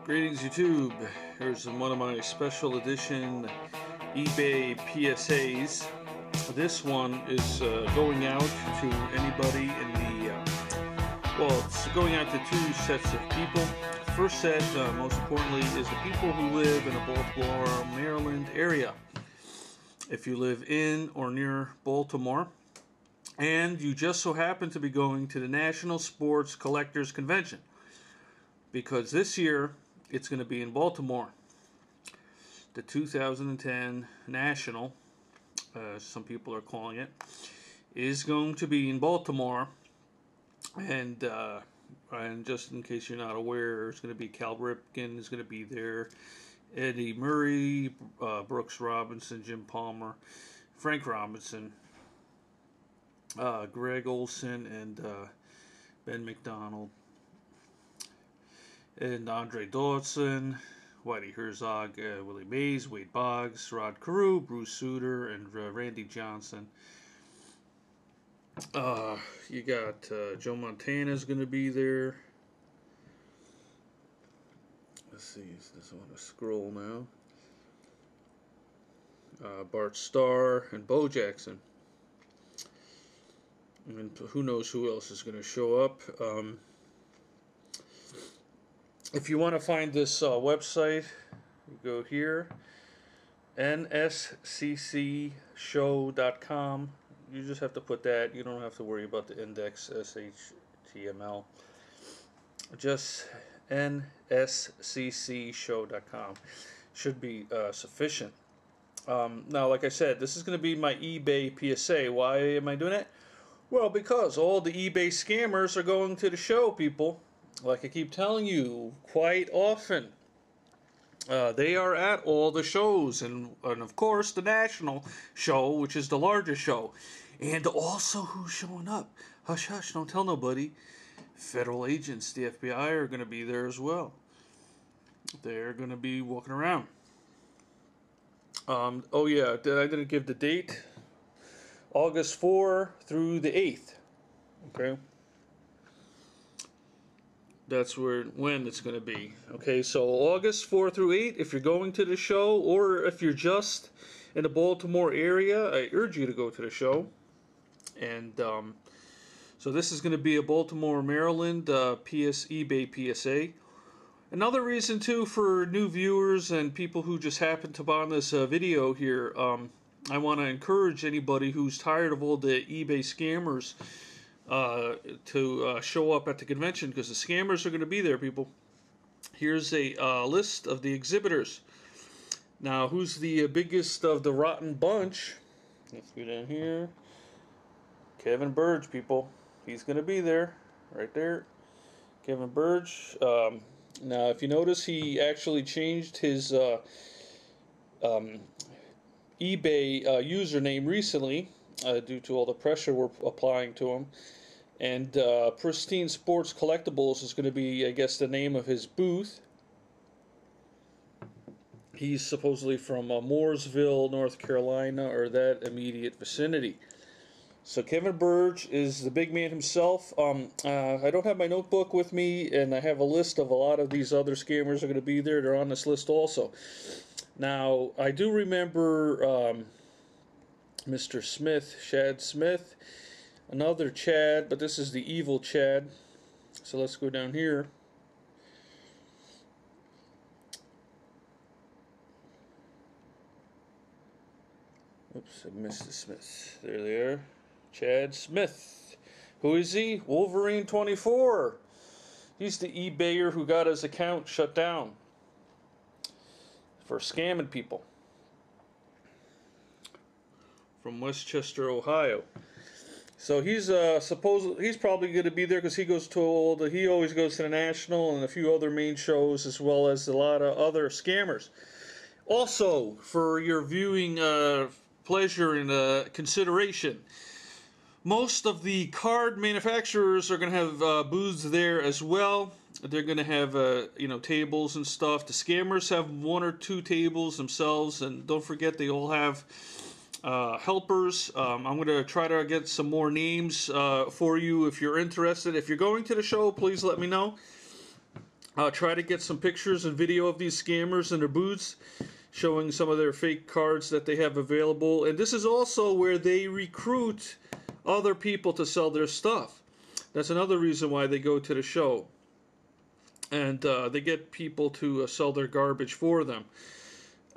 Greetings YouTube, here's one of my special edition eBay PSAs. This one is going out to anybody in the, well, it's going out to two sets of people. First set, most importantly, is the people who live in the Baltimore, Maryland area. If you live in or near Baltimore, and you just so happen to be going to the National Sports Collectors Convention, because this year it's going to be in Baltimore. The 2010 National, some people are calling it, is going to be in Baltimore. And just in case you're not aware, there's going to be Cal Ripken is going to be there, Eddie Murray, Brooks Robinson, Jim Palmer, Frank Robinson, Greg Olson, and Ben McDonald, and Andre Dawson, Whitey Herzog, Willie Mays, Wade Boggs, Rod Carew, Bruce Sutter, and Randy Johnson. You got Joe Montana's going to be there. Let's see, I want to scroll now. Bart Starr and Bo Jackson. And who knows who else is going to show up. If you want to find this website, you go here, nsccshow.com. You just have to put that. You don't have to worry about the index, SHTML. Just nsccshow.com. Should be sufficient. Now, like I said, this is going to be my eBay PSA. Why am I doing it? Well, because all the eBay scammers are going to the show, people. Like I keep telling you quite often, they are at all the shows, and of course the national show, which is the largest show. And also who's showing up? Hush, hush, don't tell nobody. Federal agents, the FBI, are going to be there as well. They're going to be walking around. Oh yeah, I didn't give the date. August 4 through the 8th. Okay. That's when it's going to be. Okay, so August 4 through 8, if you're going to the show, or if you're just in the Baltimore area, I urge you to go to the show. And so this is going to be a Baltimore, Maryland eBay PSA. Another reason, too, for new viewers and people who just happen to buy this video here, I want to encourage anybody who's tired of all the eBay scammers to show up at the convention, because the scammers are going to be there, people. Here's a list of the exhibitors. Now, who's the biggest of the rotten bunch? Let's go down here. Kevin Burge, people. He's going to be there, right there. Kevin Burge. Now, if you notice, he actually changed his eBay username recently due to all the pressure we're applying to him. And Pristine Sports Collectibles is going to be, I guess, the name of his booth. He's supposedly from Mooresville, North Carolina, or that immediate vicinity. So Kevin Burge is the big man himself. I don't have my notebook with me, and I have a list of a lot of these other scammers are going to be there. They're on this list also. Now, I do remember Mr. Smith, Chad Smith. Another Chad, but this is the evil Chad. So let's go down here. Oops, I missed the Smith. There they are. Chad Smith. Who is he? Wolverine 24. He's the eBayer who got his account shut down for scamming people. From Westchester, Ohio. So he's he's probably going to be there because he goes to he always goes to the National and a few other main shows, as well as a lot of other scammers. Also, for your viewing pleasure and consideration, most of the card manufacturers are going to have booths there as well. They're going to have tables and stuff. The scammers have 1 or 2 tables themselves, and don't forget they all have helpers. I'm going to try to get some more names for you if you're interested. If you're going to the show, please let me know. Try to get some pictures and video of these scammers in their booths, showing some of their fake cards that they have available. And this is also where they recruit other people to sell their stuff. That's another reason why they go to the show. And they get people to sell their garbage for them.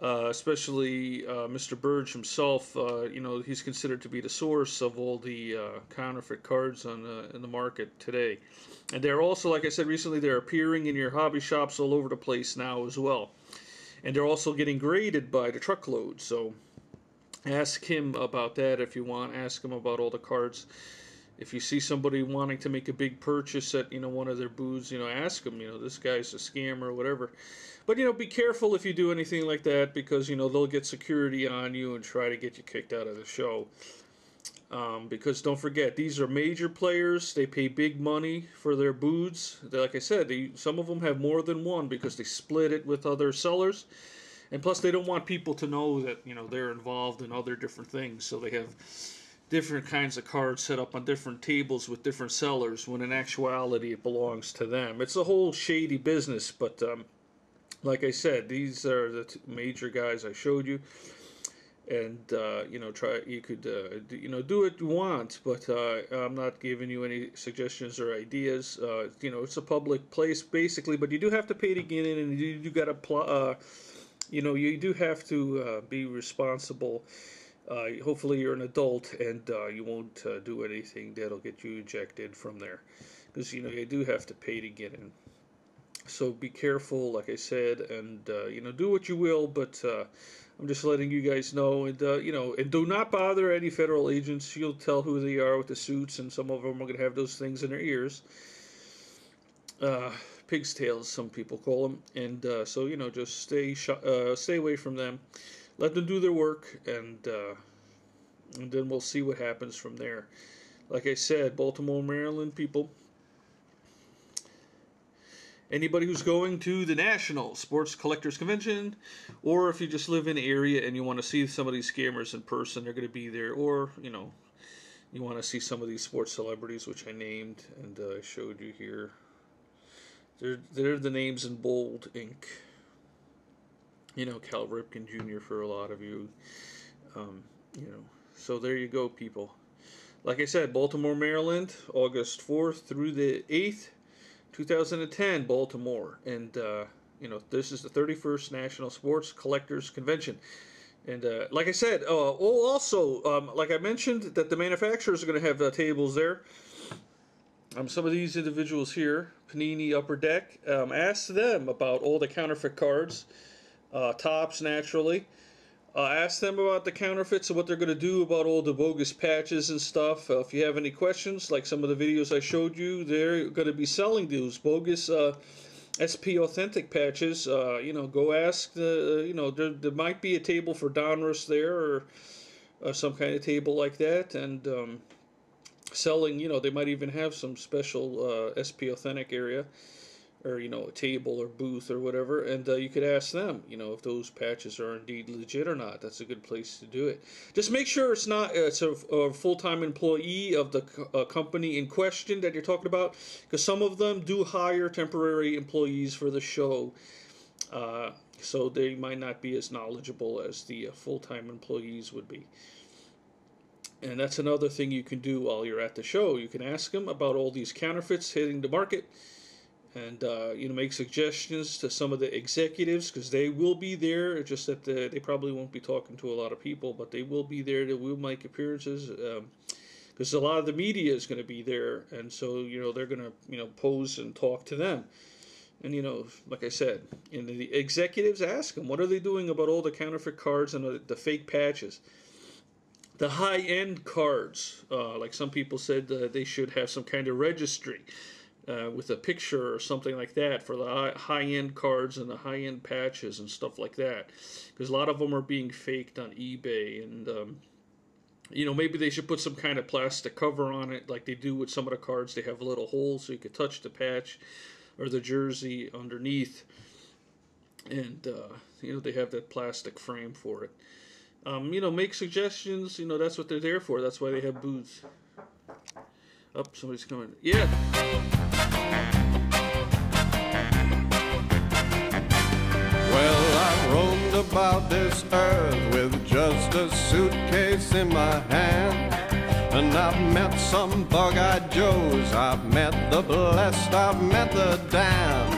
Especially Mr. Burge himself, you know, he's considered to be the source of all the counterfeit cards in the market today. And they're also, like I said recently, they're appearing in your hobby shops all over the place now as well. And they're also getting graded by the truckload. So ask him about that if you want. Ask him about all the cards. If you see somebody wanting to make a big purchase at, you know, one of their booths, you know, ask them, you know, this guy's a scammer or whatever. But, you know, be careful if you do anything like that, because, you know, they'll get security on you and try to get you kicked out of the show. Because don't forget, these are major players. They pay big money for their booths. Like I said, some of them have more than one because they split it with other sellers. And plus, they don't want people to know that, you know, they're involved in other different things. So they have different kinds of cards set up on different tables with different sellers, when in actuality it belongs to them. It's a whole shady business, but like I said, these are the major guys I showed you. And you know, you could you know, do what you want, but I'm not giving you any suggestions or ideas. You know, it's a public place basically, but you do have to pay to get in, and you do got to you know, you do have to be responsible. Hopefully you're an adult and you won't do anything that'll get you ejected from there, because, you know, you do have to pay to get in. So be careful, like I said, and you know, do what you will, but I'm just letting you guys know. And you know, and do not bother any federal agents. You'll tell who they are with the suits, and some of them are going to have those things in their ears. Pig's tails, some people call them. And so, you know, just stay away from them. Let them do their work, and then we'll see what happens from there. Like I said, Baltimore, Maryland people, anybody who's going to the National Sports Collectors Convention, or if you just live in the area and you want to see some of these scammers in person, they're going to be there. Or, you know, you want to see some of these sports celebrities, which I named and I showed you here. They're the names in bold ink. You know, Cal Ripken Jr. for a lot of you. You know, so there you go, people. Like I said, Baltimore, Maryland, August 4th through the 8th, 2010, Baltimore. And, you know, this is the 31st National Sports Collectors Convention. And, like I said, also, like I mentioned, that the manufacturers are going to have tables there. Some of these individuals here, Panini Upper Deck, ask them about all the counterfeit cards. Tops, naturally. Ask them about the counterfeits and what they're going to do about all the bogus patches and stuff. If you have any questions, like some of the videos I showed you, they're going to be selling those bogus SP Authentic patches. You know, go ask you know, there might be a table for Donruss there, or some kind of table like that, and selling, you know, they might even have some special SP Authentic area, or, you know, a table or booth or whatever, and you could ask them, you know, if those patches are indeed legit or not. That's a good place to do it. Just make sure it's not it's a full-time employee of the company in question that you're talking about, because some of them do hire temporary employees for the show, so they might not be as knowledgeable as the full-time employees would be. And that's another thing you can do while you're at the show. You can ask them about all these counterfeits hitting the market, and you know, make suggestions to some of the executives, because they will be there. Just that they probably won't be talking to a lot of people, but they will be there. They will make appearances, because a lot of the media is going to be there, and so, you know, they're going to, you know, pose and talk to them. And, you know, like I said, and the executives, ask them, what are they doing about all the counterfeit cards and the fake patches? The high-end cards, like some people said, they should have some kind of registry. With a picture or something like that for the high-end cards and the high-end patches and stuff like that, because a lot of them are being faked on eBay. And you know, maybe they should put some kind of plastic cover on it, like they do with some of the cards. They have a little hole so you could touch the patch or the jersey underneath, and you know, they have that plastic frame for it. You know, make suggestions. You know, that's what they're there for. That's why they have booths. Oh, somebody's coming. Yeah. about this earth with just a suitcase in my hand. And I've met some bug-eyed Joes, I've met the blessed, I've met the damned.